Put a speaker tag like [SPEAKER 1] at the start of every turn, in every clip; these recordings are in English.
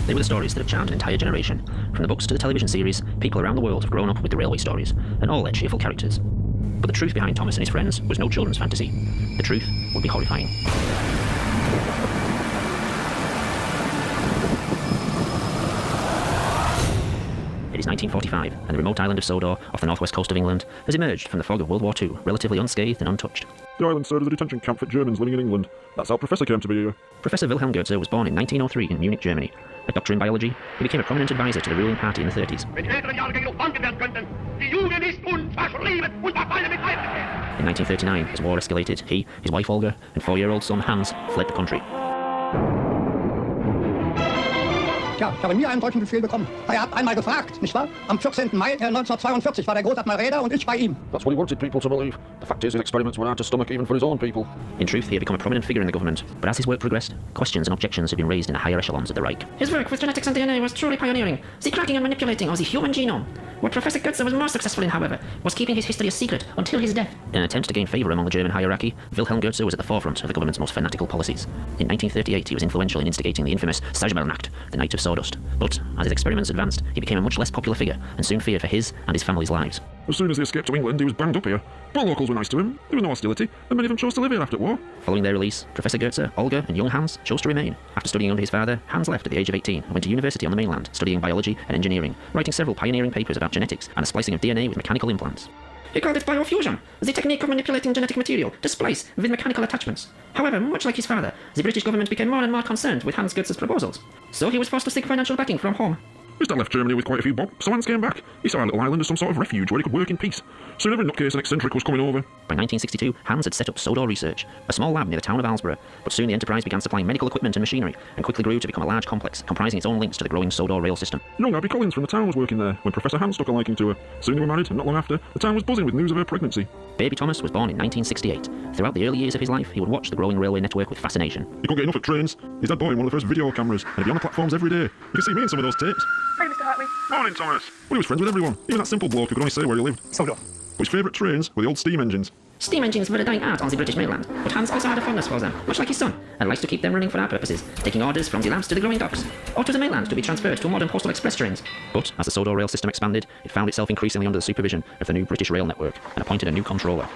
[SPEAKER 1] They were the stories that have charmed an entire generation. From the books to the television series, people around the world have grown up with the railway stories, and all their cheerful characters. But the truth behind Thomas and his friends was no children's fantasy. The truth would be horrifying. It is 1945, and the remote island of Sodor, off the northwest coast of England, has emerged from the fog of World War II, relatively unscathed and untouched.
[SPEAKER 2] The island served as a detention camp for Germans living in England. That's how Professor came to be here.
[SPEAKER 1] Professor Wilhelm Goethe was born in 1903 in Munich, Germany. A doctor in biology, he became a prominent advisor to the ruling party in the 30s. In 1939, as war escalated, he, his wife Olga, and 4-year-old son Hans fled the country.
[SPEAKER 3] Tja, ich habe nie einen solchen Befehl bekommen. Er hat einmal gefragt, nicht wahr? Am 14. Mai 1942 war der Großadmiral Räder und ich bei ihm.
[SPEAKER 2] That's what he wanted people to believe. The fact is, his experiments were hard to stomach even for his own people.
[SPEAKER 1] In truth, he had become a prominent figure in the government, but as his work progressed, questions and objections had been raised in the higher echelons of the Reich.
[SPEAKER 4] His work with genetics and DNA was truly pioneering. The cracking and manipulating of the human genome. What Professor Goethe was more successful in, however, was keeping his history a secret until his death.
[SPEAKER 1] In an attempt to gain favour among the German hierarchy, Wilhelm Goethe was at the forefront of the government's most fanatical policies. In 1938, he was influential in instigating the infamous Sagembernacht, the Night of Sawdust. But as his experiments advanced, he became a much less popular figure and soon feared for his and his family's lives.
[SPEAKER 2] As soon as he escaped to England, he was banged up here. But locals were nice to him. There was no hostility, and many of them chose to live here after war.
[SPEAKER 1] Following their release, Professor Goethe, Olga, and young Hans chose to remain. After studying under his father, Hans left at the age of 18 and went to university on the mainland, studying biology and engineering, writing several pioneering papers about genetics and the splicing of DNA with mechanical implants.
[SPEAKER 4] He called it biofusion, the technique of manipulating genetic material to splice with mechanical attachments. However, much like his father, the British government became more and more concerned with Hans Goethe's proposals, so he was forced to seek financial backing from home.
[SPEAKER 2] His dad left Germany with quite a few bob, so Hans came back. He saw our little island as some sort of refuge where he could work in peace. Soon every nutcase and eccentric was coming over.
[SPEAKER 1] By 1962, Hans had set up Sodor Research, a small lab near the town of Alsborough, but soon the enterprise began supplying medical equipment and machinery, and quickly grew to become a large complex, comprising its own links to the growing Sodor rail system.
[SPEAKER 2] Young Abby Collins from the town was working there when Professor Hans took a liking to her. Soon they were married, and not long after, the town was buzzing with news of her pregnancy.
[SPEAKER 1] Baby Thomas was born in 1968. Throughout the early years of his life, he would watch the growing railway network with fascination.
[SPEAKER 2] He couldn't get enough at trains. His dad bought him one of the first video cameras, and he'd be on the platforms every day. You can see me in some of those tapes.
[SPEAKER 5] Hi, Mr. Hartley.
[SPEAKER 2] Morning, Thomas. Well, he was friends with everyone, even that simple bloke who could only say where he lived.
[SPEAKER 3] Sodor.
[SPEAKER 2] But his favourite trains were the old steam engines.
[SPEAKER 4] Steam engines were a dying art on the British mainland, but Hans also had a fondness for them, much like his son, and liked to keep them running for our purposes, taking orders from the labs to the growing docks, or to the mainland to be transferred to modern postal express trains.
[SPEAKER 1] But as the Sodor rail system expanded, it found itself increasingly under the supervision of the new British rail network and appointed a new controller.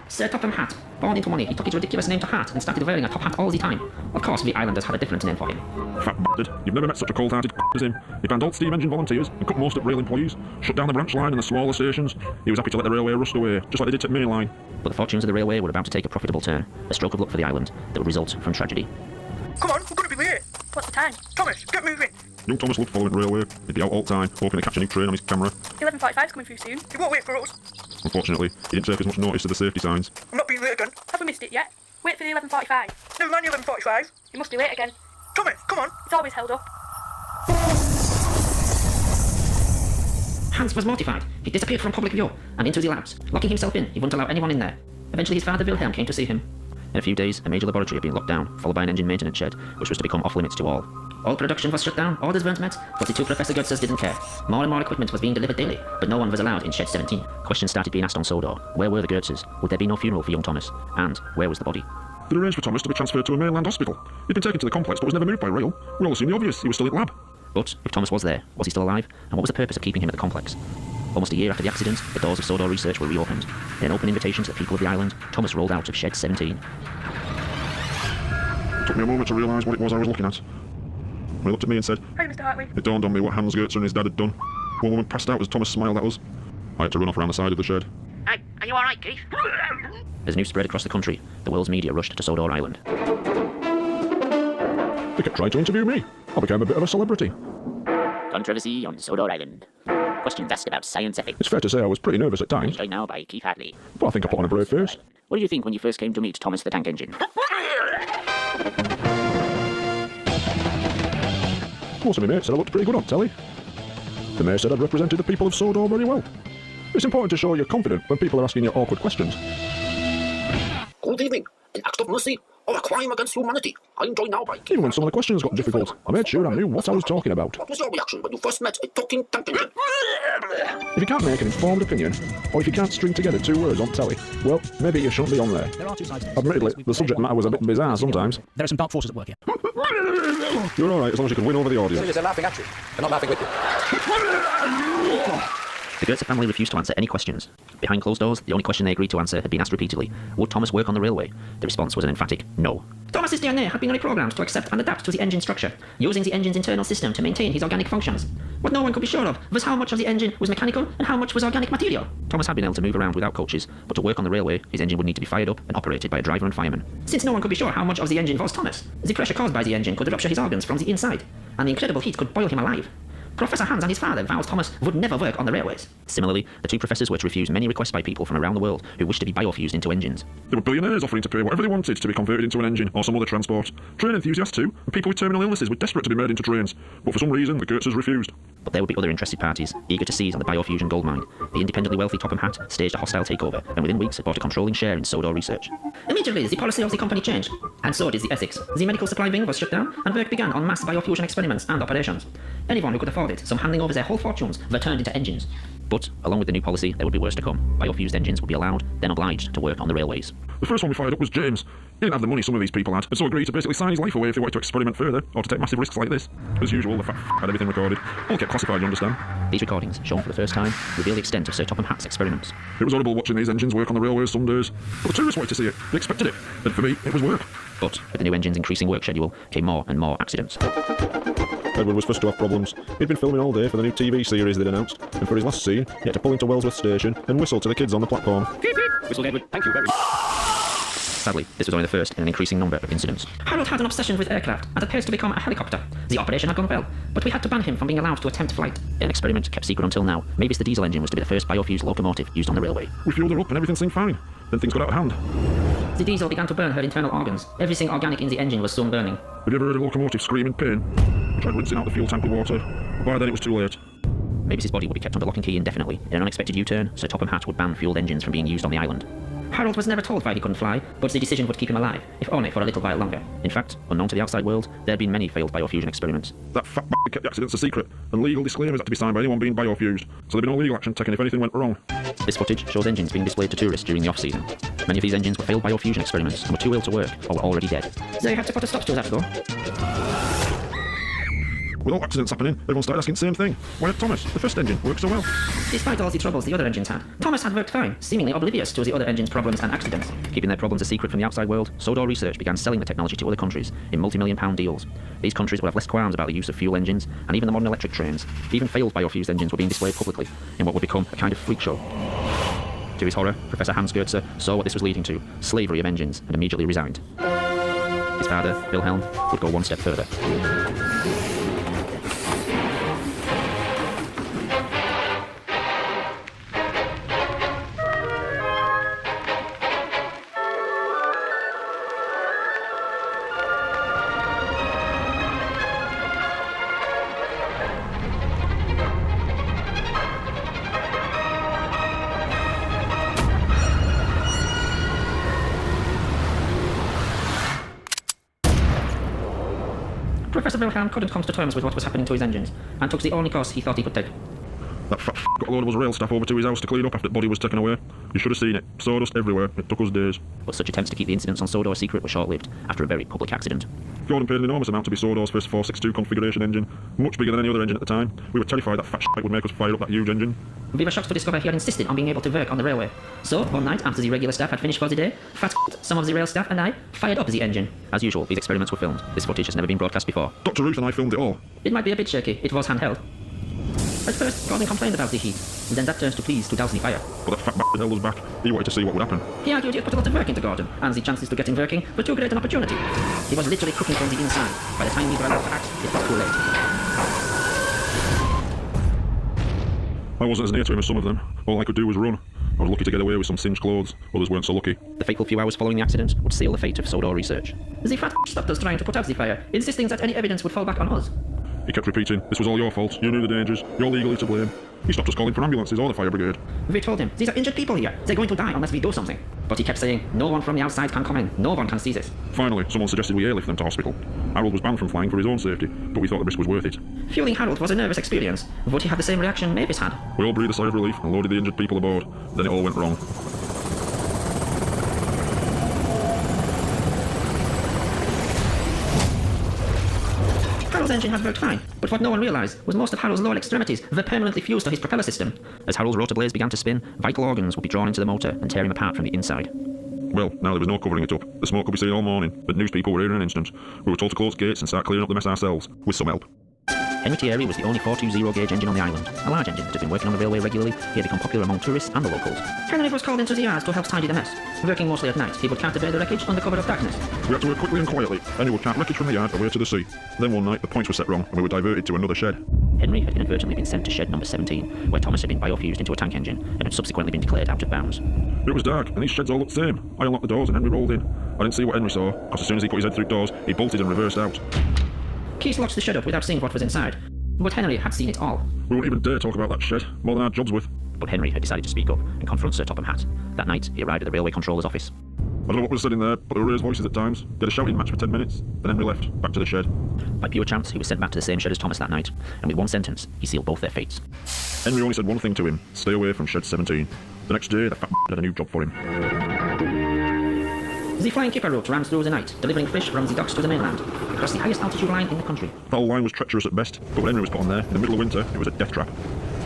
[SPEAKER 4] Sir Topham Hatt. Born into money, he took his ridiculous name to heart and started wearing a top hat all the time. Of course, we islanders had a different name for him.
[SPEAKER 2] Fat bastard. You've never met such a cold-hearted as him. He banned all steam engine volunteers and cut most of rail employees, shut down the branch line and the smaller stations. He was happy to let the railway rust away, just like they did to the main line.
[SPEAKER 1] But the fortunes of the railway were about to take a profitable turn, a stroke of luck for the island that would result from tragedy.
[SPEAKER 5] Come on, we're going to be late. What's the time? Thomas, get moving.
[SPEAKER 2] Young Thomas loved following the railway. He'd be out all the time, hoping to catch a new train on his camera.
[SPEAKER 5] 11:45's coming through soon. He won't wait for us.
[SPEAKER 2] Unfortunately, he didn't take as much notice of the safety signs.
[SPEAKER 5] I'm not being late again.
[SPEAKER 4] Have we missed it yet? Wait for the 11:45.
[SPEAKER 5] Never mind the 11:45.
[SPEAKER 4] You must be late again.
[SPEAKER 5] Thomas, come on.
[SPEAKER 4] It's always held up. Hans was mortified. He disappeared from public view and into the labs. Locking himself in, he wouldn't allow anyone in there. Eventually his father Wilhelm came to see him.
[SPEAKER 1] In a few days, a major laboratory had been locked down, followed by an engine maintenance shed, which was to become off-limits to all.
[SPEAKER 4] All production was shut down, orders weren't met, but the two Professor Goethes didn't care. More and more equipment was being delivered daily, but no one was allowed in Shed 17.
[SPEAKER 1] Questions started being asked on Sodor. Where were the Goetzes? Would there be no funeral for young Thomas? And where was the body?
[SPEAKER 2] They'd arranged for Thomas to be transferred to a mainland hospital. He'd been taken to the complex but was never moved by rail. We all assumed the obvious, he was still at lab.
[SPEAKER 1] But if Thomas was there, was he still alive? And what was the purpose of keeping him at the complex? Almost a year after the accident, the doors of Sodor Research were reopened. In an open invitation to the people of the island, Thomas rolled out of Shed 17.
[SPEAKER 2] It took me a moment to realise what it was I was looking at. When he looked at me and said,
[SPEAKER 5] Hi, Mr. Hartley.
[SPEAKER 2] it dawned on me what Hans Goethe and his dad had done. One woman passed out as Thomas smiled at us. I had to run off around the side of the shed.
[SPEAKER 4] Hey, are you alright, Keith?
[SPEAKER 1] As news spread across the country, the world's media rushed to Sodor Island.
[SPEAKER 2] They kept trying to interview me. I became a bit of a celebrity.
[SPEAKER 6] Controversy on Sodor Island. Questions asked about science ethics.
[SPEAKER 2] It's fair to say I was pretty nervous at times,
[SPEAKER 6] Joined now by Keith Hartley.
[SPEAKER 2] but I think I put on a brave face.
[SPEAKER 6] What did you think when you first came to meet Thomas the Tank Engine?
[SPEAKER 2] Most of my mates said I looked pretty good on telly. The mayor said I'd represented the people of Sodor very well. It's important to show you're confident when people are asking you awkward questions.
[SPEAKER 7] Good evening. An act of mercy or a crime against humanity. I'm joined now by...
[SPEAKER 2] Even when some of the questions got difficult, I made sure I knew what I was talking about.
[SPEAKER 7] What was your reaction when you first met a talking tank engine?
[SPEAKER 2] If you can't make an informed opinion, or if you can't string together 2 words on telly, well, maybe you shouldn't be on there.
[SPEAKER 8] There are 2 sides to this.
[SPEAKER 2] Admittedly, the subject matter was a bit bizarre sometimes.
[SPEAKER 8] There are some dark forces at work here.
[SPEAKER 2] You're alright as long as you can win over the audience.
[SPEAKER 7] They're laughing at you. They're not laughing with you.
[SPEAKER 1] The Goetze family refused to answer any questions. Behind closed doors, the only question they agreed to answer had been asked repeatedly. Would Thomas work on the railway? The response was an emphatic no.
[SPEAKER 4] Thomas's DNA had been reprogrammed to accept and adapt to the engine structure, using the engine's internal system to maintain his organic functions. What no one could be sure of was how much of the engine was mechanical and how much was organic material.
[SPEAKER 1] Thomas had been able to move around without coaches, but to work on the railway, his engine would need to be fired up and operated by a driver and fireman.
[SPEAKER 4] Since no one could be sure how much of the engine was Thomas, the pressure caused by the engine could rupture his organs from the inside, and the incredible heat could boil him alive. Professor Hans and his father vowed Thomas would never work on the railways.
[SPEAKER 1] Similarly, the 2 professors were to refuse many requests by people from around the world who wished to be biofused into engines.
[SPEAKER 2] There were billionaires offering to pay whatever they wanted to be converted into an engine or some other transport. Train enthusiasts too, and people with terminal illnesses were desperate to be made into trains, but for some reason the Goetzes refused.
[SPEAKER 1] But there would be other interested parties, eager to seize on the biofusion goldmine. The independently wealthy Topham Hatt staged a hostile takeover, and within weeks had bought a controlling share in Sodor research.
[SPEAKER 4] Immediately, the policy of the company changed, and so did the ethics. The medical supply wing was shut down, and work began on mass biofusion experiments and operations. Anyone who could afford it, some handing over their whole fortunes, were turned into engines.
[SPEAKER 1] But, along with the new policy, there would be worse to come. Biofused engines would be allowed, then obliged, to work on the railways.
[SPEAKER 2] The first one we fired up was James. He didn't have the money some of these people had, and so agreed to basically sign his life away if he wanted to experiment further, or to take massive risks like this. As usual, the fat had everything recorded. All kept classified, you understand?
[SPEAKER 1] These recordings, shown for the first time, reveal the extent of Sir Topham Hatt's experiments.
[SPEAKER 2] It was horrible watching these engines work on the railways some days. But the tourists wanted to see it. They expected it. And for me, it was work.
[SPEAKER 1] But, with the new engine's increasing work schedule, came more and more accidents.
[SPEAKER 2] Edward was first to have problems. He'd been filming all day for the new TV series they'd announced, and for his last scene, he had to pull into Wellsworth Station and whistle to the kids on the platform.
[SPEAKER 6] Whistled Edward. Thank you very much.
[SPEAKER 1] Sadly, this was only the first in an increasing number of incidents.
[SPEAKER 4] Harold had an obsession with aircraft and appears to become a helicopter. The operation had gone well, but we had to ban him from being allowed to attempt flight.
[SPEAKER 1] An experiment kept secret until now. Maybe the diesel engine was to be the first biofused locomotive used on the railway.
[SPEAKER 2] We fueled her up and everything seemed fine. Then things got out of hand.
[SPEAKER 4] The diesel began to burn her internal organs. Everything organic in the engine was soon burning.
[SPEAKER 2] Have you ever heard a locomotive scream in pain? I tried rinsing out the fuel tank with water, but by then it was too late.
[SPEAKER 1] Maybe his body would be kept under lock and key indefinitely. In an unexpected U-turn, Sir Topham Hatt would ban fueled engines from being used on the island.
[SPEAKER 4] Harold was never told why he couldn't fly, but the decision would keep him alive, if only for a little while longer.
[SPEAKER 1] In fact, unknown to the outside world, there had been many failed biofusion experiments.
[SPEAKER 2] That fat bastard kept the accidents a secret, and legal disclaimers had to be signed by anyone being biofused, so there'd be no legal action taken if anything went wrong.
[SPEAKER 1] This footage shows engines being displayed to tourists during the off-season. Many of these engines were failed biofusion experiments and were too ill to work, or were already dead.
[SPEAKER 4] They had to put a stop to that though.
[SPEAKER 2] With all accidents happening, everyone started asking the same thing. Why had Thomas, the first engine, worked so well?
[SPEAKER 4] Despite all the troubles the other engines had, Thomas had worked fine, seemingly oblivious to the other engines' problems and accidents.
[SPEAKER 1] Keeping their problems a secret from the outside world, Sodor Research began selling the technology to other countries in multi-million-pound deals. These countries would have less qualms about the use of fuel engines, and even the modern electric trains. Even failed biofused engines were being displayed publicly, in what would become a kind of freak show. To his horror, Professor Hans Goetze saw what this was leading to, slavery of engines, and immediately resigned. His father, Wilhelm, would go one step further.
[SPEAKER 4] Professor Wilhelm couldn't come to terms with what was happening to his engines, and took the only course he thought he could take.
[SPEAKER 2] That fat got a load of us rail staff over to his house to clean up after the body was taken away. You should have seen it. Sawdust everywhere. It took us days.
[SPEAKER 1] But such attempts to keep the incidents on Sodor secret were short-lived, after a very public accident.
[SPEAKER 2] Gordon paid an enormous amount to be Sodor's first 462 configuration engine, much bigger than any other engine at the time. We were terrified that fat shit would make us fire up that huge engine.
[SPEAKER 4] We were shocked to discover he had insisted on being able to work on the railway. So, one night, after the regular staff had finished for the day, some of the rail staff and I fired up the engine.
[SPEAKER 1] As usual, these experiments were filmed. This footage has never been broadcast before.
[SPEAKER 2] Dr. Ruth and I filmed it all.
[SPEAKER 4] It might be a bit shaky, it was handheld. At first, Gordon complained about the heat, then that turned to pleas to douse the fire.
[SPEAKER 2] But that fat bastard held us back. He wanted to see what would happen.
[SPEAKER 4] He argued he had put a lot of work into Gordon, and the chances to getting working were too great an opportunity. He was literally cooking from the inside. By the time we were allowed to act, it was too late.
[SPEAKER 2] I wasn't as near to him as some of them. All I could do was run. I was lucky to get away with some singed clothes. Others weren't so lucky.
[SPEAKER 1] The fateful few hours following the accident would seal the fate of Sodor Research.
[SPEAKER 4] The fat stopped us trying to put out the fire, insisting that any evidence would fall back on us.
[SPEAKER 2] He kept repeating, this was all your fault, you knew the dangers, you're legally to blame. He stopped us calling for ambulances or the fire brigade.
[SPEAKER 4] We told him, these are injured people here. They're going to die unless we do something. But he kept saying, no one from the outside can come in. No one can see this.
[SPEAKER 2] Finally, someone suggested we airlift them to hospital. Harold was banned from flying for his own safety, but we thought the risk was worth it.
[SPEAKER 4] Fueling Harold was a nervous experience. Would he have the same reaction Mavis had?
[SPEAKER 2] We all breathed a sigh of relief and loaded the injured people aboard. Then it all went wrong.
[SPEAKER 4] Harold's engine had worked fine, but what no one realised was most of Harold's lower extremities were permanently fused to his propeller system.
[SPEAKER 1] As Harold's rotor blades began to spin, vital organs would be drawn into the motor and tear him apart from the inside.
[SPEAKER 2] Well, now there was no covering it up. The smoke could be seen all morning, but news people were here in an instant. We were told to close gates and start clearing up the mess ourselves, with some help.
[SPEAKER 1] Henry Thierry was the only 420 gauge engine on the island, a large engine that had been working on the railway regularly. He had become popular among tourists and the locals.
[SPEAKER 4] Henry was called into the yards to help tidy the mess. Working mostly at night, he would counterbear the wreckage under cover of darkness.
[SPEAKER 2] We had to work quickly and quietly. Henry would cart wreckage from the yard away to the sea. Then one night, the points were set wrong, and we were diverted to another shed.
[SPEAKER 1] Henry had inadvertently been sent to shed number 17, where Thomas had been biofused into a tank engine and had subsequently been declared out of bounds.
[SPEAKER 2] It was dark, and these sheds all looked the same. I unlocked the doors and Henry rolled in. I didn't see what Henry saw, because as soon as he put his head through doors, he bolted and reversed out.
[SPEAKER 4] Keith locked the shed up without seeing what was inside. But Henry had seen it all.
[SPEAKER 2] We wouldn't even dare talk about that shed, more than our job's worth.
[SPEAKER 1] But Henry had decided to speak up and confront Sir Topham Hatt. That night, he arrived at the railway controller's office.
[SPEAKER 2] I don't know what was said in there, but there were raised voices at times. They had a shouting match for 10 minutes. Then Henry left, back to the shed.
[SPEAKER 1] By pure chance, he was sent back to the same shed as Thomas that night, and with one sentence, he sealed both their fates.
[SPEAKER 2] Henry only said one thing to him: stay away from shed 17. The next day, the fat had a new job for him.
[SPEAKER 4] The flying kipper route ran through the night, delivering fish from the docks to the mainland, across the highest altitude line in the country.
[SPEAKER 2] That whole line was treacherous at best, but when Henry was put on there, in the middle of winter, it was a death trap.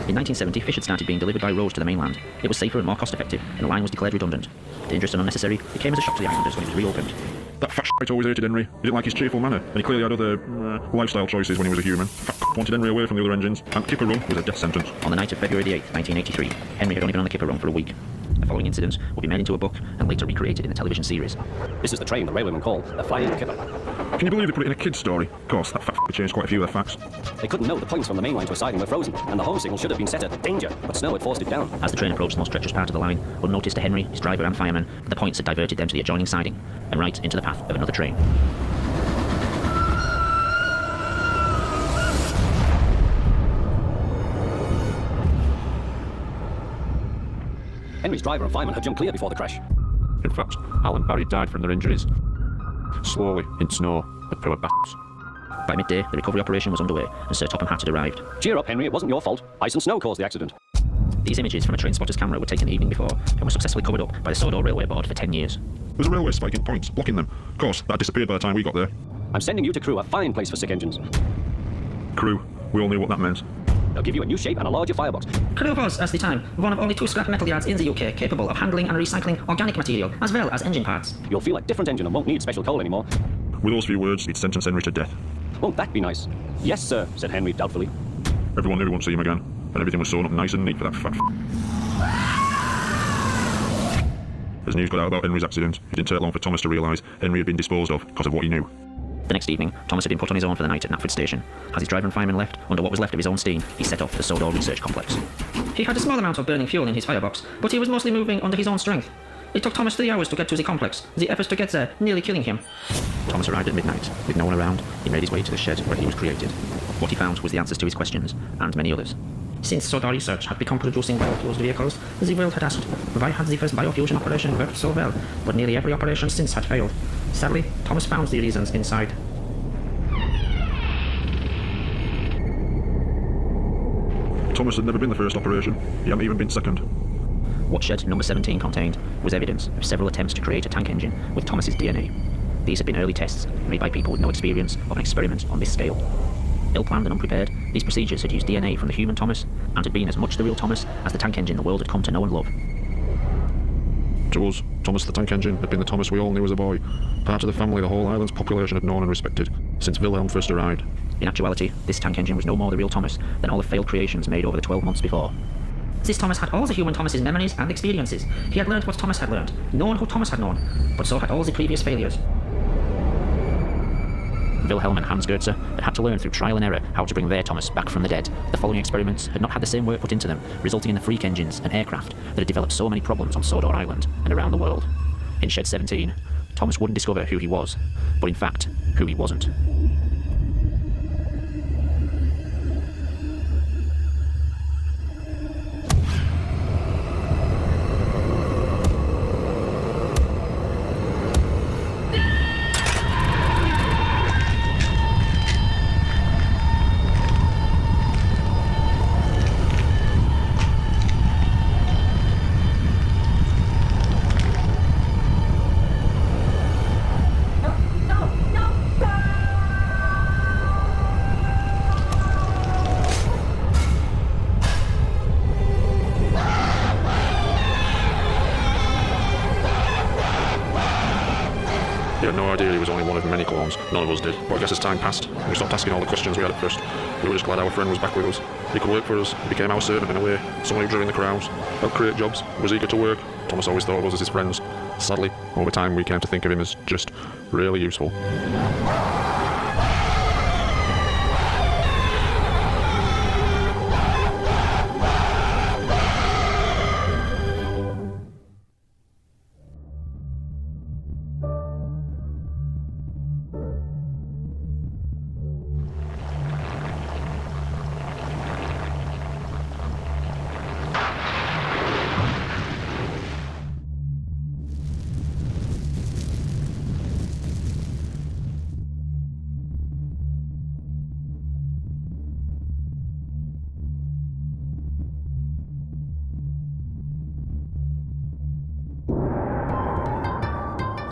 [SPEAKER 1] In 1970, fish had started being delivered by road to the mainland. It was safer and more cost-effective, and the line was declared redundant. Dangerous and unnecessary, it came as a shock to the islanders when it was reopened.
[SPEAKER 2] That fat shite always hated Henry. He didn't like his cheerful manner, and he clearly had other lifestyle choices when he was a human. Fat wanted Henry away from the other engines, and Kipper Run was a death sentence.
[SPEAKER 1] On the night of February the 8th, 1983, Henry had only been on the Kipper Run for a week. The following incidents would be made into a book and later recreated in the television series.
[SPEAKER 8] This is the train the railwaymen call the Flying Kipper.
[SPEAKER 2] Can you believe they put it in a kid's story? Of course, that fat changed quite a few of their facts.
[SPEAKER 8] They couldn't know the points from the main line to a siding were frozen, and the home signal should have been set at danger, but snow had forced it down.
[SPEAKER 1] As the train approached the most treacherous part of the line, unnoticed to Henry, his driver and fireman, the points had diverted them to the adjoining siding, and right into the path of another train.
[SPEAKER 8] Henry's driver and fireman had jumped clear before the crash.
[SPEAKER 2] In fact, Al and Barry died from their injuries. Slowly, in snow, the poor b****s.
[SPEAKER 1] By midday, the recovery operation was underway, and Sir Topham Hatt had arrived.
[SPEAKER 8] Cheer up, Henry, it wasn't your fault. Ice and snow caused the accident.
[SPEAKER 1] These images from a train spotter's camera were taken the evening before, and were successfully covered up by the Sodor Railway Board for 10 years.
[SPEAKER 2] There's a railway spike in points, blocking them. Of course, that disappeared by the time we got there.
[SPEAKER 8] I'm sending you to Crewe, a fine place for sick engines.
[SPEAKER 2] Crew, we all knew what that meant.
[SPEAKER 8] They'll give you a new shape and a larger firebox.
[SPEAKER 4] Crewe was, at the time, one of only 2 scrap metal yards in the UK capable of handling and recycling organic material, as well as engine parts.
[SPEAKER 8] You'll feel a different engine and won't need special coal anymore.
[SPEAKER 2] With those few words, he'd sentenced Henry to death.
[SPEAKER 8] Won't that be nice? Yes, sir, said Henry doubtfully.
[SPEAKER 2] Everyone knew he wouldn't see him again, and everything was sewn up nice and neat for that fat As news got out about Henry's accident, it didn't take long for Thomas to realise Henry had been disposed of because of what he knew.
[SPEAKER 1] The next evening, Thomas had been put on his own for the night at Knapford Station. As his driver and fireman left, under what was left of his own steam, he set off the Sodor Research Complex.
[SPEAKER 4] He had a small amount of burning fuel in his firebox, but he was mostly moving under his own strength. It took Thomas 3 hours to get to the complex, the efforts to get there nearly killing him.
[SPEAKER 1] Thomas arrived at midnight. With no one around, he made his way to the shed where he was created. What he found was the answers to his questions, and many others.
[SPEAKER 4] Since Sodor Research had become producing biofuels vehicles, the world had asked, why had the first biofusion operation worked so well, but nearly every operation since had failed? Sadly, Thomas found the reasons inside.
[SPEAKER 2] Thomas had never been the first operation. He hadn't even been second.
[SPEAKER 1] What shed number 17 contained was evidence of several attempts to create a tank engine with Thomas's DNA. These had been early tests made by people with no experience of an experiment on this scale. Ill-planned and unprepared, these procedures had used DNA from the human Thomas and had been as much the real Thomas as the tank engine the world had come to know and love.
[SPEAKER 2] To us, Thomas the tank engine had been the Thomas we all knew as a boy, part of the family the whole island's population had known and respected since Wilhelm first arrived.
[SPEAKER 1] In actuality, this tank engine was no more the real Thomas than all the failed creations made over the 12 months before.
[SPEAKER 4] This Thomas had all the human Thomas's memories and experiences. He had learned what Thomas had learned, known who Thomas had known, but so had all the previous failures.
[SPEAKER 1] Wilhelm and Hans Goetze had to learn through trial and error how to bring their Thomas back from the dead. The following experiments had not had the same work put into them, resulting in the freak engines and aircraft that had developed so many problems on Sodor Island and around the world. In Shed 17, Thomas wouldn't discover who he was, but in fact, who he wasn't.
[SPEAKER 2] no idea he was only one of many clones. None of us did. But I guess as time passed, we stopped asking all the questions we had at first. We were just glad our friend was back with us. He could work for us. He became our servant in a way. Someone who drew in the crowds, helped create jobs, was eager to work. Thomas always thought of us as his friends. Sadly, over time we came to think of him as just really useful.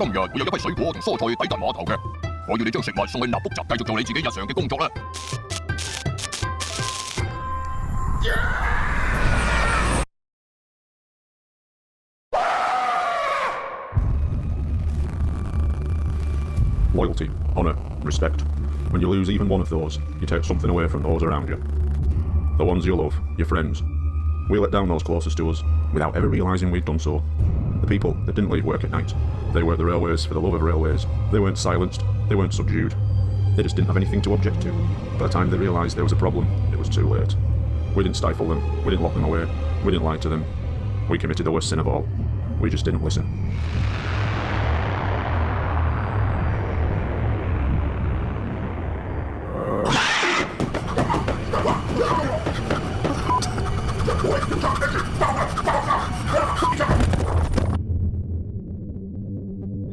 [SPEAKER 9] 今日會有一批水果同蔬菜抵達碼頭嘅，我要你將食物送去納福集，繼續做你自己日常嘅工作啦。
[SPEAKER 2] Loyalty, honour, respect. When you lose even one of those, you take something away from those around you. The ones you love, your friends. We let down those closest to us, without ever realising we'd done so. The people that didn't leave work at night. They worked the railways for the love of railways. They weren't silenced, they weren't subdued. They just didn't have anything to object to. By the time they realised there was a problem, it was too late. We didn't stifle them, we didn't lock them away, we didn't lie to them. We committed the worst sin of all. We just didn't listen.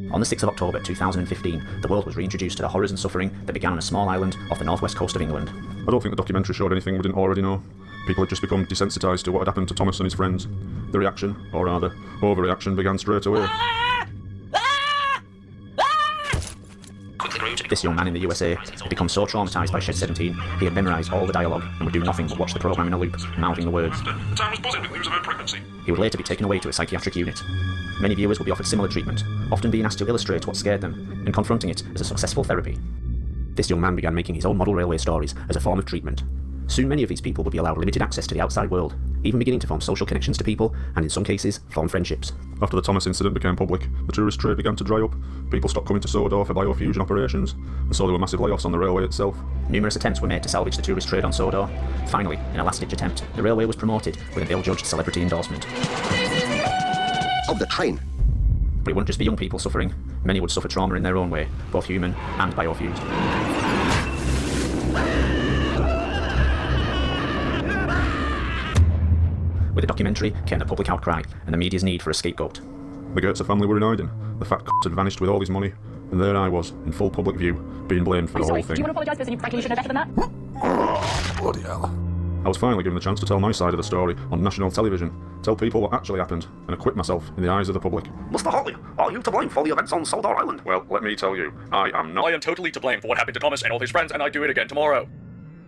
[SPEAKER 1] On the 6th of October 2015, the world was reintroduced to the horrors and suffering that began on a small island off the northwest coast of England.
[SPEAKER 2] I don't think the documentary showed anything we didn't already know. People had just become desensitised to what had happened to Thomas and his friends. The reaction, or rather, overreaction, began straight away.
[SPEAKER 1] This young man in the USA had become so traumatised by Shed 17, he had memorised all the dialogue and would do nothing but watch the programme in a loop, mouthing the words.
[SPEAKER 2] The town was buzzing with news of her pregnancy.
[SPEAKER 1] He would later be taken away to a psychiatric unit. Many viewers would be offered similar treatment, often being asked to illustrate what scared them, and confronting it as a successful therapy. This young man began making his own model railway stories as a form of treatment. Soon many of these people would be allowed limited access to the outside world, even beginning to form social connections to people, and in some cases, form friendships.
[SPEAKER 2] After the Thomas incident became public, the tourist trade began to dry up. People stopped coming to Sodor for biofusion operations, and so there were massive layoffs on the railway itself.
[SPEAKER 1] Numerous attempts were made to salvage the tourist trade on Sodor. Finally, in a last-ditch attempt, the railway was promoted with an ill-judged celebrity endorsement.
[SPEAKER 7] Oh, the train.
[SPEAKER 1] But it wouldn't just be young people suffering. Many would suffer trauma in their own way, both human and biofused. With the documentary came the public outcry and the media's need for a scapegoat.
[SPEAKER 2] The Goetze family were in hiding. The fat had vanished with all his money, and there I was, in full public view, being blamed for the whole thing.
[SPEAKER 5] Do you want to apologise for this? Frankly, you should know better than that.
[SPEAKER 2] Bloody hell. I was finally given the chance to tell my side of the story on national television, tell people what actually happened, and acquit myself in the eyes of the public.
[SPEAKER 7] Mr. Holly, are you to blame for the events on Sodor Island?
[SPEAKER 2] Well, let me tell you, I am not.
[SPEAKER 10] I am totally to blame for what happened to Thomas and all his friends, and I'd do it again tomorrow.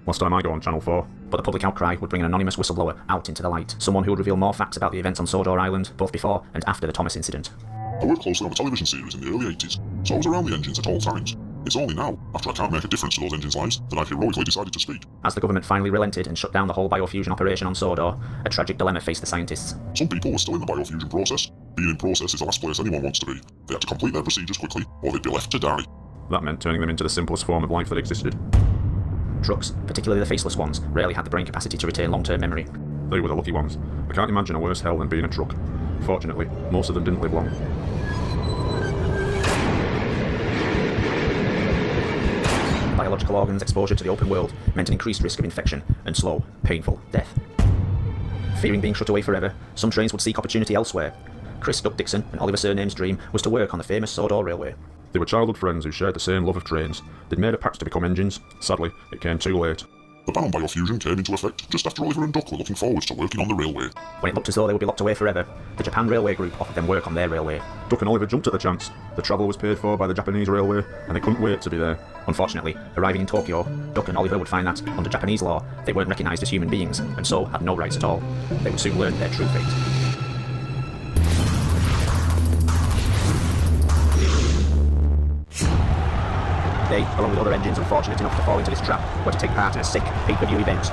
[SPEAKER 2] Last time I go on Channel 4.
[SPEAKER 1] But the public outcry would bring an anonymous whistleblower out into the light, someone who would reveal more facts about the events on Sodor Island, both before and after the Thomas incident.
[SPEAKER 11] I worked closely on a television series in the early 80s, so I was around the engines at all times. It's only now, after I can't make a difference to those engines' lives, that I've heroically decided to speak.
[SPEAKER 1] As the government finally relented and shut down the whole biofusion operation on Sodor, a tragic dilemma faced the scientists.
[SPEAKER 11] Some people were still in the biofusion process. Being in process is the last place anyone wants to be. They had to complete their procedures quickly, or they'd be left to die.
[SPEAKER 2] That meant turning them into the simplest form of life that existed.
[SPEAKER 1] Trucks, particularly the faceless ones, rarely had the brain capacity to retain long-term memory.
[SPEAKER 2] They were the lucky ones. I can't imagine a worse hell than being a truck. Fortunately, most of them didn't live long.
[SPEAKER 1] Biological organs exposure to the open world meant an increased risk of infection and slow, painful death. Fearing being shut away forever, some trains would seek opportunity elsewhere. Chris Duck Dixon and Oliver Surname's dream was to work on the famous Sodor Railway.
[SPEAKER 2] They were childhood friends who shared the same love of trains. They'd made a pact to become engines. Sadly, it came too late.
[SPEAKER 11] The ban on biofusion came into effect just after Oliver and Duck were looking forward to working on the railway.
[SPEAKER 1] When it looked as though they would be locked away forever, the Japan Railway Group offered them work on their railway.
[SPEAKER 2] Duck and Oliver jumped at the chance. The travel was paid for by the Japanese railway, and they couldn't wait to be there.
[SPEAKER 1] Unfortunately, arriving in Tokyo, Duck and Oliver would find that, under Japanese law, they weren't recognised as human beings, and so had no rights at all. They would soon learn their true fate. They, along with other engines unfortunate enough to fall into this trap, were to take part in a sick pay-per-view event.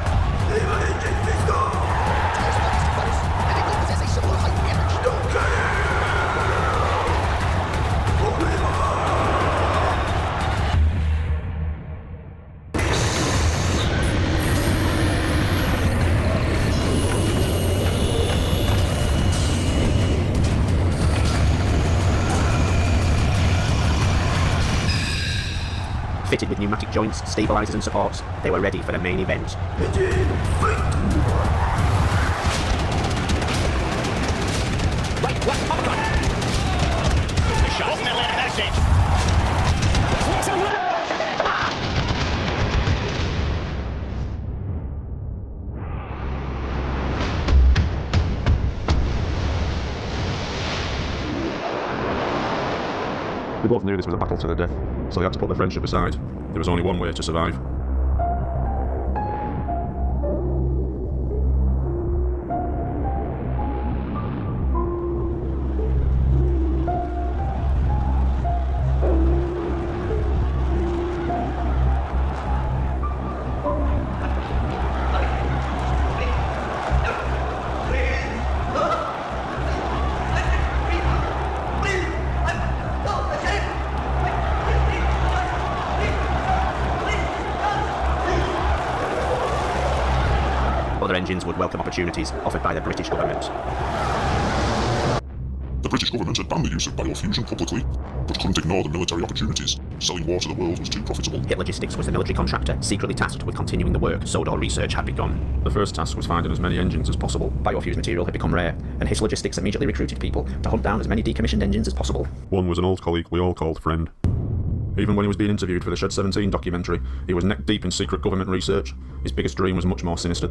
[SPEAKER 1] Fitted with pneumatic joints, stabilisers and supports, they were ready for the main event.
[SPEAKER 8] Right, left, uppercut. Good shot. Both men landed backstage.
[SPEAKER 2] They both knew this was a battle to the death, so they had to put their friendship aside. There was only one way to survive.
[SPEAKER 1] Other engines would welcome opportunities offered by the British government.
[SPEAKER 11] The British government had banned the use of biofusion publicly, but couldn't ignore the military opportunities. Selling war to the world was too profitable.
[SPEAKER 1] Hit Logistics was the military contractor secretly tasked with continuing the work Sodor research had begun.
[SPEAKER 2] The first task was finding as many engines as possible.
[SPEAKER 1] Biofused material had become rare, and Hit Logistics immediately recruited people to hunt down as many decommissioned engines as possible.
[SPEAKER 2] One was an old colleague we all called Friend. Even when he was being interviewed for the Shed 17 documentary, he was neck deep in secret government research. His biggest dream was much more sinister.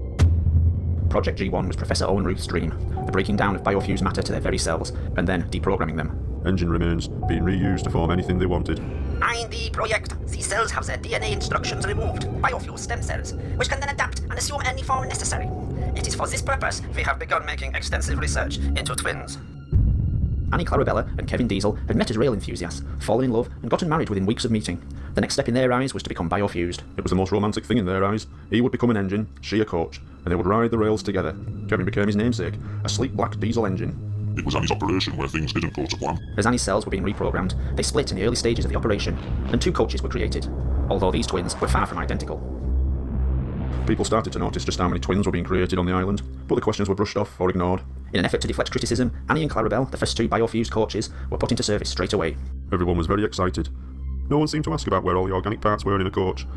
[SPEAKER 1] Project G1 was Professor Owen Ruth's dream, the breaking down of biofused matter to their very cells, and then deprogramming them.
[SPEAKER 2] Engine remains being reused to form anything they wanted.
[SPEAKER 12] In the project, these cells have their DNA instructions removed, biofused stem cells, which can then adapt and assume any form necessary. It is for this purpose we have begun making extensive research into twins.
[SPEAKER 1] Annie Clarabella and Kevin Diesel had met as rail enthusiasts, fallen in love, and gotten married within weeks of meeting. The next step in their eyes was to become biofused.
[SPEAKER 2] It was the most romantic thing in their eyes. He would become an engine, she a coach, and they would ride the rails together. Kevin became his namesake, a sleek black diesel engine.
[SPEAKER 11] It was Annie's operation where things didn't go to plan.
[SPEAKER 1] As Annie's cells were being reprogrammed, they split in the early stages of the operation, and two coaches were created, although these twins were far from identical.
[SPEAKER 2] People started to notice just how many twins were being created on the island, but the questions were brushed off or ignored.
[SPEAKER 1] In an effort to deflect criticism, Annie and Clarabelle, the first two biofused coaches, were put into service straight away.
[SPEAKER 2] Everyone was very excited. No one seemed to ask about where all the organic parts were in a coach.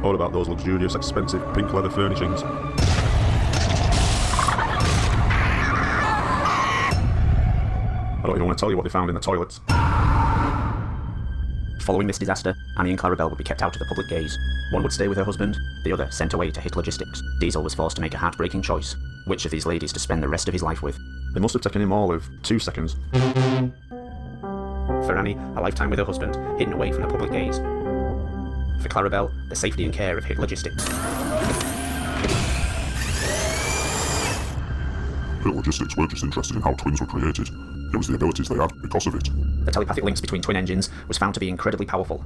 [SPEAKER 2] Or about those luxurious, expensive pink leather furnishings. I don't even want to tell you what they found in the toilets.
[SPEAKER 1] Following this disaster, Annie and Clarabelle would be kept out of the public gaze. One would stay with her husband, the other sent away to Hit Logistics. Diesel was forced to make a heartbreaking choice, which of these ladies to spend the rest of his life with.
[SPEAKER 2] It must have taken him all of 2 seconds.
[SPEAKER 1] For Annie, a lifetime with her husband, hidden away from the public gaze. For Clarabelle, the safety and care of Hit Logistics.
[SPEAKER 11] Hit Logistics weren't just interested in how twins were created, it was the abilities they had because of it.
[SPEAKER 1] The telepathic links between twin engines was found to be incredibly powerful.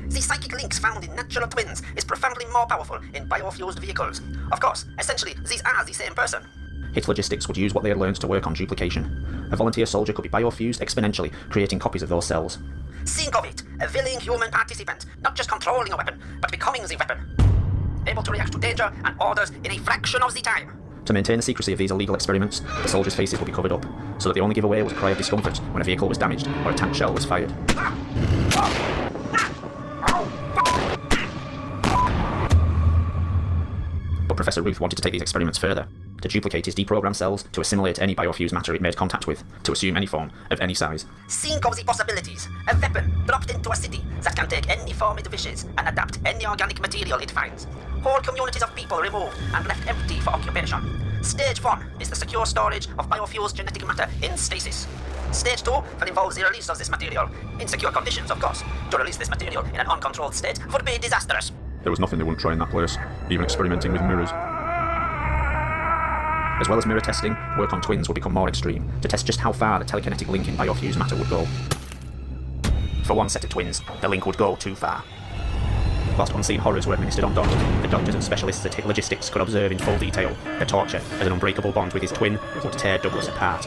[SPEAKER 12] The psychic links found in natural twins is profoundly more powerful in biofused vehicles. Of course, essentially, these are the same person.
[SPEAKER 1] Hit Logistics would use what they had learned to work on duplication. A volunteer soldier could be biofused exponentially, creating copies of those cells.
[SPEAKER 12] Think of it, a willing human participant, not just controlling a weapon, but becoming the weapon. Able to react to danger and orders in a fraction of the time.
[SPEAKER 1] To maintain the secrecy of these illegal experiments, the soldiers' faces would be covered up, so that they only give away was a cry of discomfort when a vehicle was damaged or a tank shell was fired. But Professor Ruth wanted to take these experiments further, to duplicate his deprogrammed cells to assimilate any biofused matter it made contact with, to assume any form of any size.
[SPEAKER 12] Think of the possibilities. A weapon dropped into a city that can take any form it wishes and adapt any organic material it finds. Whole communities of people removed and left empty for occupation. Stage 1 is the secure storage of biofused genetic matter in stasis. Stage 2 will involve the release of this material, in secure conditions of course. To release this material in an uncontrolled state would be disastrous.
[SPEAKER 2] There was nothing they wouldn't try in that place, even experimenting with mirrors.
[SPEAKER 1] As well as mirror testing, work on twins would become more extreme, to test just how far the telekinetic link in biofused matter would go. For one set of twins, the link would go too far. Whilst unseen horrors were administered on Doc, the doctors and specialists at HIT Logistics could observe in full detail the torture as an unbreakable bond with his twin would tear Douglas apart.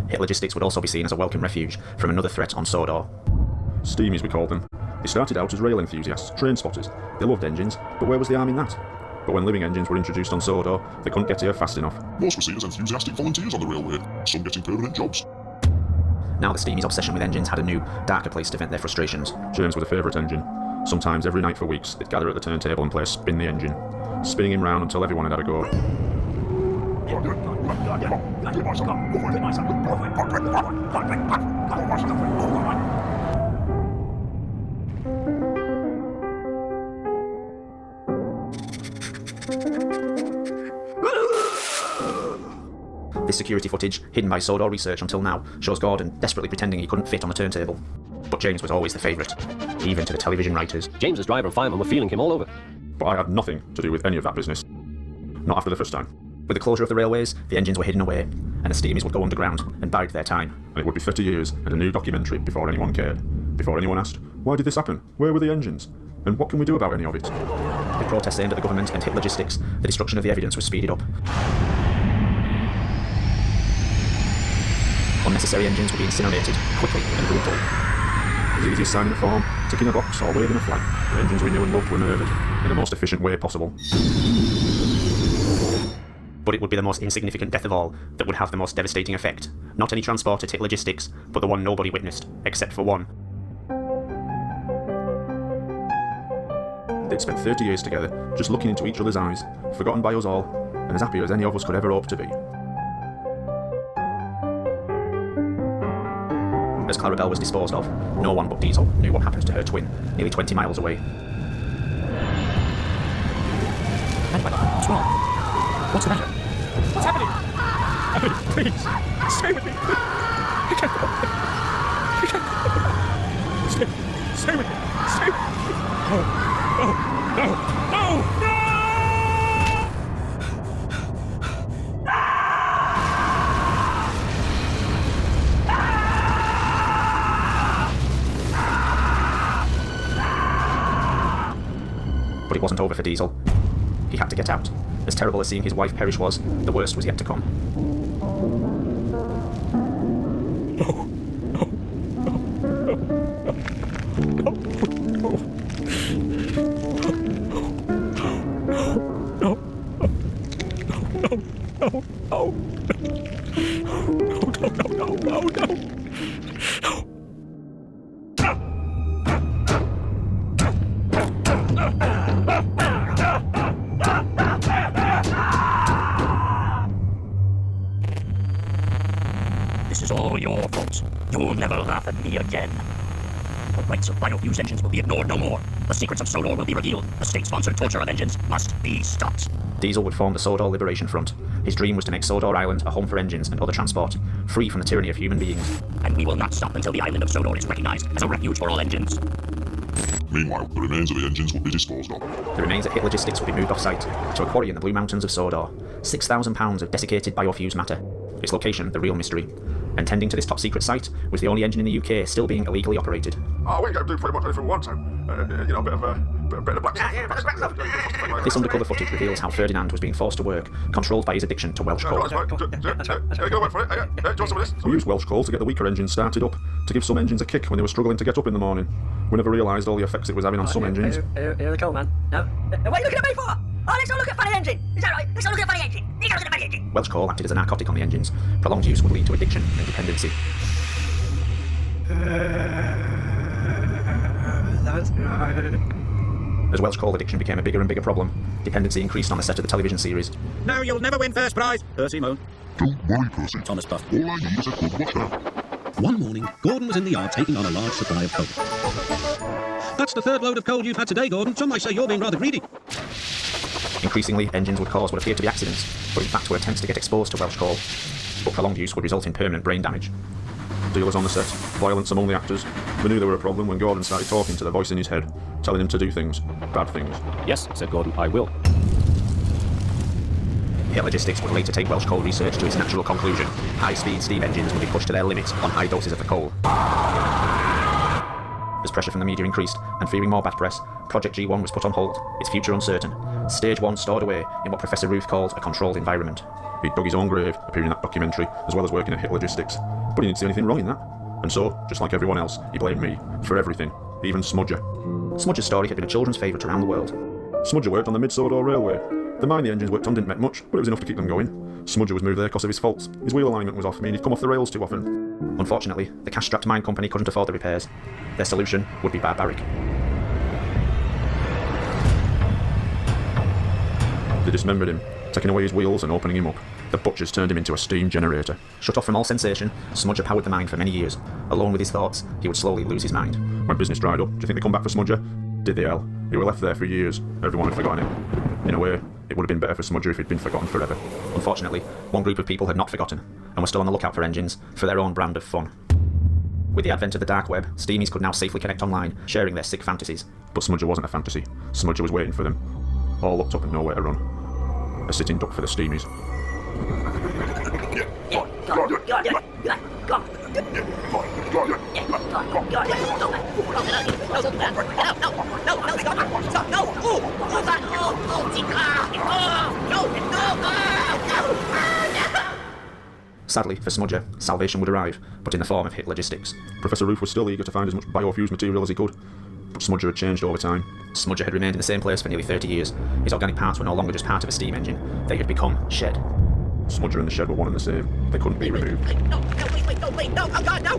[SPEAKER 1] HIT Logistics would also be seen as a welcome refuge from another threat on Sodor.
[SPEAKER 2] Steamies, we called them. They started out as rail enthusiasts, train spotters. They loved engines, but where was the harm in that? But when living engines were introduced on Sodor, they couldn't get here fast enough.
[SPEAKER 11] Most were seen as enthusiastic volunteers on the railway, some getting permanent jobs.
[SPEAKER 1] Now the Steamies' obsession with engines had a new, darker place to vent their frustrations.
[SPEAKER 2] James were the favourite engine. Sometimes every night for weeks, they'd gather at the turntable and play Spin the Engine, spinning him round until everyone had had a go.
[SPEAKER 1] This security footage, hidden by Sodor research until now, shows Gordon desperately pretending he couldn't fit on the turntable. But James was always the favourite, even to the television writers.
[SPEAKER 13] James's driver and fireman were feeling him all over.
[SPEAKER 2] But I had nothing to do with any of that business. Not after the first time.
[SPEAKER 1] With the closure of the railways, the engines were hidden away, and the Steamies would go underground and bide their time.
[SPEAKER 2] And it would be 30 years and a new documentary before anyone cared. Before anyone asked, why did this happen? Where were the engines? And what can we do about any of it?
[SPEAKER 1] With protests aimed at the government and HIT Logistics, the destruction of the evidence was speeded up. Unnecessary engines would be incinerated, quickly and brutally.
[SPEAKER 2] As easy as signing a form, ticking a box, or waving a flag, the engines we knew and loved were murdered, in the most efficient way possible.
[SPEAKER 1] But it would be the most insignificant death of all that would have the most devastating effect. Not any transport at HIT Logistics, but the one nobody witnessed, except for one.
[SPEAKER 2] They'd spent 30 years together, just looking into each other's eyes, forgotten by us all, and as happy as any of us could ever hope to be.
[SPEAKER 1] As Clarabelle was disposed of, no one but Diesel knew what happened to her twin, nearly 20 miles away.
[SPEAKER 8] What's wrong? What's the matter? What's happening? Abby, please, stay with me. I can't go. I can't go. Stay with me. Stay with me. No.
[SPEAKER 1] But it wasn't over for Diesel. He had to get out. As terrible as seeing his wife perish was, the worst was yet to come.
[SPEAKER 8] This is all your fault. You'll never laugh at me again. The rights of biofuse engines will be ignored no more. The secrets of Sodor will be revealed. The state-sponsored torture of engines must be stopped.
[SPEAKER 1] Diesel would form the Sodor Liberation Front. His dream was to make Sodor Island a home for engines and other transport, free from the tyranny of human beings.
[SPEAKER 8] And we will not stop until the island of Sodor is recognized as a refuge for all engines.
[SPEAKER 11] Meanwhile, the remains of the engines will be disposed of.
[SPEAKER 1] The remains at HIT Logistics would be moved off-site to a quarry in the Blue Mountains of Sodor. 6,000 pounds of desiccated biofuse matter. Its location, the real mystery. And tending to this top-secret site was the only engine in the UK still being illegally operated.
[SPEAKER 11] Oh, we can do pretty much anything we want to. A bit of black stuff.
[SPEAKER 12] Yeah, black stuff.
[SPEAKER 1] This undercover footage reveals how Ferdinand was being forced to work, controlled by his addiction to Welsh coal.
[SPEAKER 2] We used Welsh coal to get the weaker engines started up, to give some engines a kick when they were struggling to get up in the morning. We never realised all the effects it was having on some engines.
[SPEAKER 5] Here they come, man. No. What are you looking at me for? Oh, let's not look at funny engine. Is that right? Let's not look at funny engine. You don't look at funny engine.
[SPEAKER 1] Welsh coal acted as a narcotic on the engines. Prolonged use would lead to addiction and dependency.
[SPEAKER 5] That's right.
[SPEAKER 1] As Welsh coal addiction became a bigger and bigger problem, dependency increased on the set of the television series.
[SPEAKER 8] No, you'll never win first prize. Percy moaned.
[SPEAKER 11] Don't worry, Percy.
[SPEAKER 8] Thomas Puff.
[SPEAKER 11] All I need is a good watcher.
[SPEAKER 13] One morning, Gordon was in the yard taking on a large supply of coal. That's the third load of coal you've had today, Gordon. Some might say you're being rather greedy.
[SPEAKER 1] Increasingly, engines would cause what appeared to be accidents, but in fact were attempts to get exposed to Welsh coal. But prolonged use would result in permanent brain damage.
[SPEAKER 2] Dealers on the set, violence among the actors. We knew there were a problem when Gordon started talking to the voice in his head, telling him to do things, bad things.
[SPEAKER 13] Yes, said Gordon, I will.
[SPEAKER 14] Hit Logistics would later take Welsh coal research to its natural conclusion. High-speed steam engines would be pushed to their limits on high doses of the coal. As pressure from the media increased, and fearing more bad press, Project G1 was put on hold, its future uncertain. Stage 1 stored away in what Professor Ruth called a controlled environment.
[SPEAKER 2] He'd dug his own grave, appearing in that documentary, as well as working at Hit Logistics. But he didn't see anything wrong in that. And so, just like everyone else, he blamed me for everything, even Smudger.
[SPEAKER 14] Smudger's story had been a children's favourite around the world.
[SPEAKER 2] Smudger worked on the Mid-Sodor Railway. The mine the engines worked on didn't make much, but it was enough to keep them going. Smudger was moved there because of his faults. His wheel alignment was off, meaning he'd come off the rails too often.
[SPEAKER 14] Unfortunately, the cash-strapped mine company couldn't afford the repairs. Their solution would be barbaric.
[SPEAKER 2] They dismembered him, taking away his wheels and opening him up. The butchers turned him into a steam generator.
[SPEAKER 14] Shut off from all sensation, Smudger powered the mine for many years. Alone with his thoughts, he would slowly lose his mind.
[SPEAKER 2] When business dried up, do you think they come back for Smudger? Did they, hell? He were left there for years. Everyone had forgotten him. In a way, it would have been better for Smudger if he'd been forgotten forever.
[SPEAKER 14] Unfortunately, one group of people had not forgotten, and were still on the lookout for engines for their own brand of fun. With the advent of the dark web, Steamies could now safely connect online, sharing their sick fantasies.
[SPEAKER 2] But Smudger wasn't a fantasy. Smudger was waiting for them. All looked up and nowhere to run. A sitting duck for the Steamies.
[SPEAKER 14] Sadly, for Smudger, salvation would arrive, but in the form of Hit Logistics.
[SPEAKER 2] Professor Ruth was still eager to find as much biofused material as he could, but Smudger had changed over time.
[SPEAKER 14] Smudger had remained in the same place for nearly 30 years. His organic parts were no longer just part of a steam engine, they had become shed.
[SPEAKER 2] Smudger and the shed were one and the same. They couldn't be removed.
[SPEAKER 5] No, wait, no, oh God, no!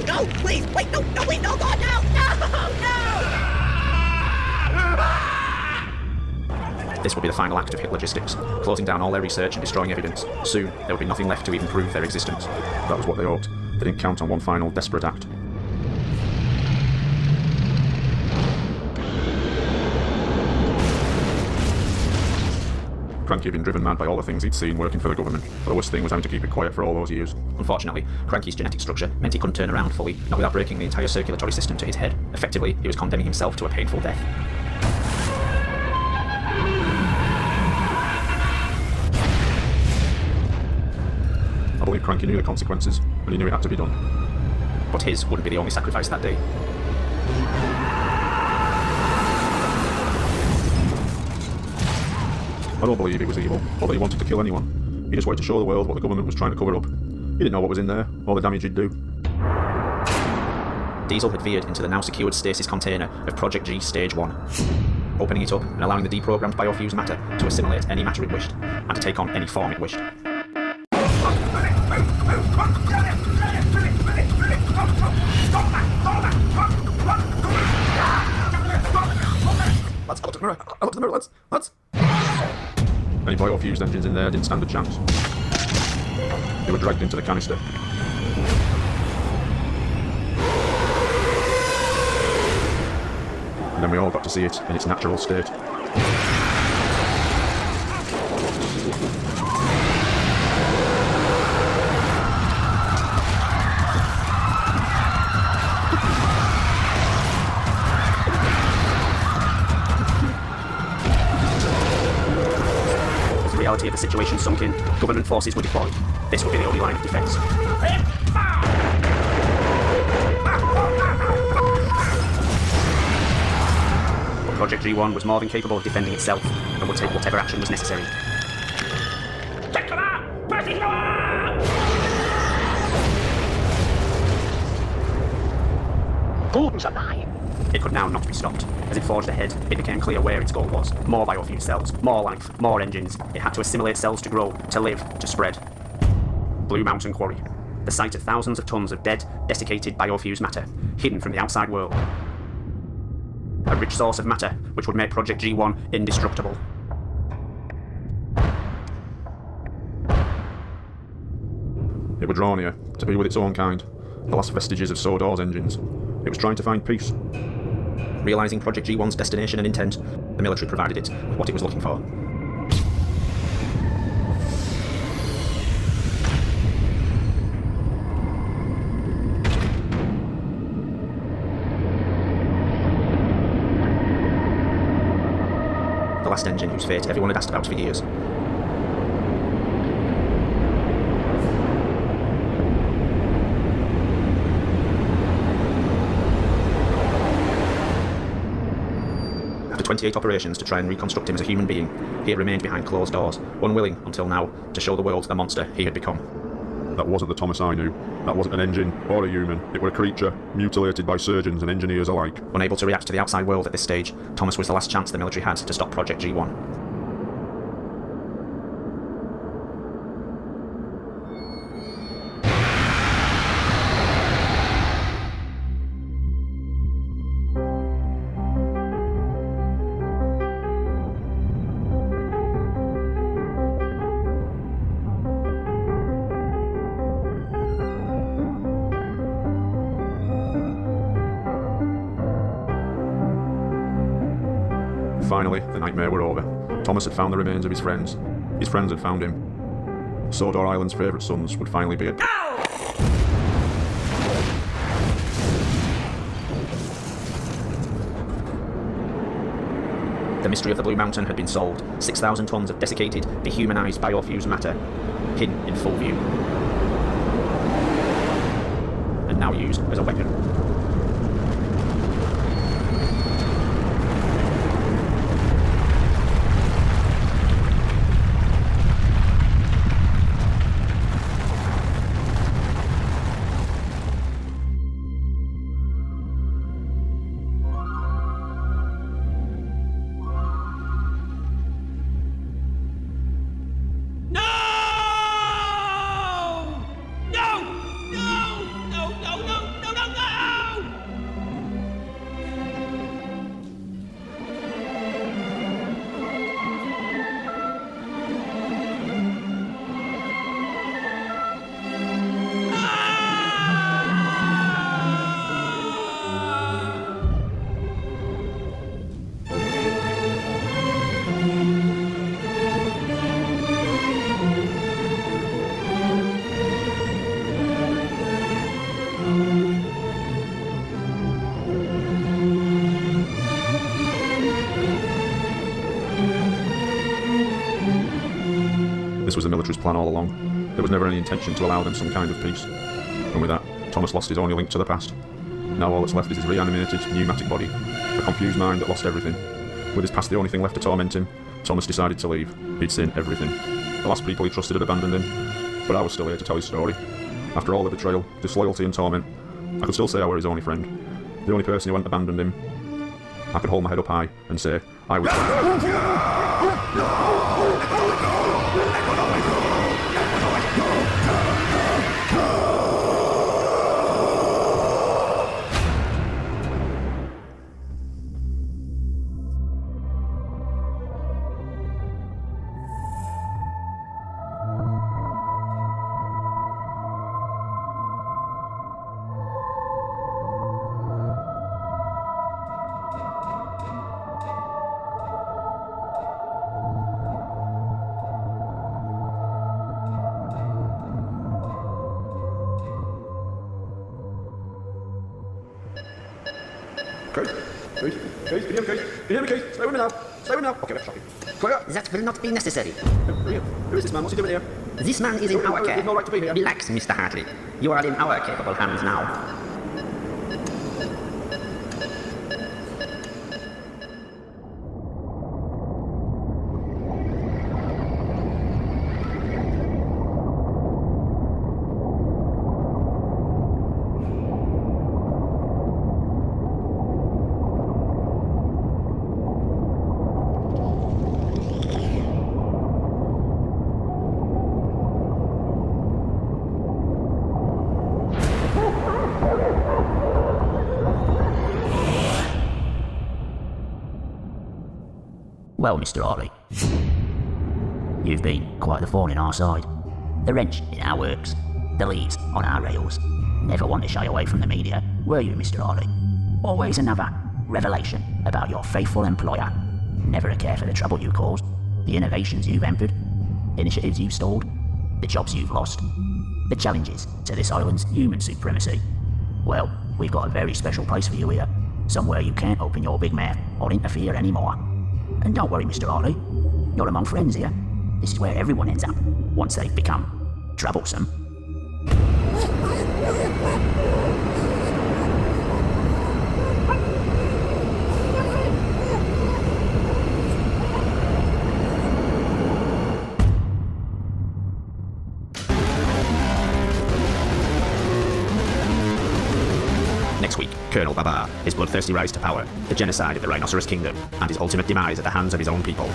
[SPEAKER 5] No, please, wait, no, wait, no, God, no!
[SPEAKER 14] This would be the final act of Hit Logistics, closing down all their research and destroying evidence. Soon, there would be nothing left to even prove their existence.
[SPEAKER 2] That was what they hoped. They didn't count on one final, desperate act. Cranky had been driven mad by all the things he'd seen working for the government, but the worst thing was having to keep it quiet for all those years.
[SPEAKER 14] Unfortunately, Cranky's genetic structure meant he couldn't turn around fully, not without breaking the entire circulatory system to his head. Effectively, he was condemning himself to a painful death.
[SPEAKER 2] I believe Cranky knew the consequences, but he knew it had to be done.
[SPEAKER 14] But his wouldn't be the only sacrifice that day.
[SPEAKER 2] I don't believe he was evil, or that he wanted to kill anyone. He just wanted to show the world what the government was trying to cover up. He didn't know what was in there, or the damage he'd do.
[SPEAKER 14] Diesel had veered into the now secured stasis container of Project G Stage 1, opening it up and allowing the deprogrammed biofused matter to assimilate any matter it wished, and to take on any form it wished.
[SPEAKER 2] Lads, I looked at the mirror, lads! Any biofused engines in there didn't stand a chance. They were dragged into the canister. And then we all got to see it in its natural state.
[SPEAKER 14] The reality of the situation sunk in, government forces were deployed. This would be the only line of defence. But Project G1 was more than capable of defending itself, and would take whatever action was necessary.
[SPEAKER 6] Gordon's alive.
[SPEAKER 14] It could now not be stopped. As it forged ahead, it became clear where its goal was. More biofused cells, more life, more engines. It had to assimilate cells to grow, to live, to spread. Blue Mountain Quarry. The site of thousands of tons of dead, desiccated biofused matter, hidden from the outside world. A rich source of matter, which would make Project G1 indestructible.
[SPEAKER 2] It were drawn here, to be with its own kind, the last vestiges of Sodor's engines. It was trying to find peace.
[SPEAKER 14] Realising Project G1's destination and intent, the military provided it with what it was looking for. The last engine whose fate everyone had asked about for years. 28 operations to try and reconstruct him as a human being, he had remained behind closed doors, unwilling, until now, to show the world the monster he had become.
[SPEAKER 2] That wasn't the Thomas I knew. That wasn't an engine or a human. It were a creature, mutilated by surgeons and engineers alike.
[SPEAKER 14] Unable to react to the outside world at this stage, Thomas was the last chance the military had to stop Project G1.
[SPEAKER 2] Finally, the nightmare were over. Thomas had found the remains of his friends. His friends had found him. Sodor Island's favourite sons would finally be
[SPEAKER 14] The mystery of the Blue Mountain had been solved. 6,000 tons of desiccated, dehumanized biofused matter, hidden in full view. And now used as a weapon.
[SPEAKER 2] This was the military's plan all along. There was never any intention to allow them some kind of peace. And with that, Thomas lost his only link to the past. Now all that's left is his reanimated, pneumatic body, a confused mind that lost everything. With his past the only thing left to torment him, Thomas decided to leave. He'd seen everything. The last people he trusted had abandoned him, but I was still here to tell his story. After all the betrayal, disloyalty and torment, I could still say I were his only friend. The only person who hadn't abandoned him. I could hold my head up high and say, I was...
[SPEAKER 14] Keith, can you hear me, Keith? Can you hear me, Keith? Stay with me now. Stay with me now. Okay, let's shocking. Clear.
[SPEAKER 12] That will not be necessary.
[SPEAKER 14] Who is this man? What's he doing here?
[SPEAKER 12] This man is in our care.
[SPEAKER 14] He has no right to be here.
[SPEAKER 12] Relax, Mr. Hartley. You are in our capable hands now.
[SPEAKER 6] Well, Mr. Hartley, you've been quite the thorn in our side. The wrench in our works, the leaves on our rails. Never one to shy away from the media, were you, Mr. Hartley? Always another revelation about your faithful employer. Never a care for the trouble you caused, the innovations you've hampered, initiatives you've stalled, the jobs you've lost, the challenges to this island's human supremacy. Well, we've got a very special place for you here, somewhere you can't open your big mouth or interfere anymore. And don't worry, Mr. Hartley, you're among friends here. This is where everyone ends up, once they've become troublesome.
[SPEAKER 14] Next week, Colonel Babar, his bloodthirsty rise to power, the genocide of the Rhinoceros Kingdom, and his ultimate demise at the hands of his own people.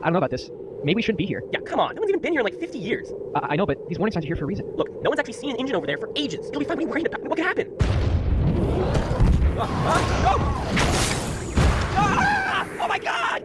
[SPEAKER 8] I don't know about this. Maybe we shouldn't be here.
[SPEAKER 15] Yeah, come on. No one's even been here in like 50 years.
[SPEAKER 8] I know, but these warning signs are here for a reason.
[SPEAKER 15] Look, no one's actually seen an engine over there for ages. You'll be fine. What are you worried about? What could happen? Oh my god!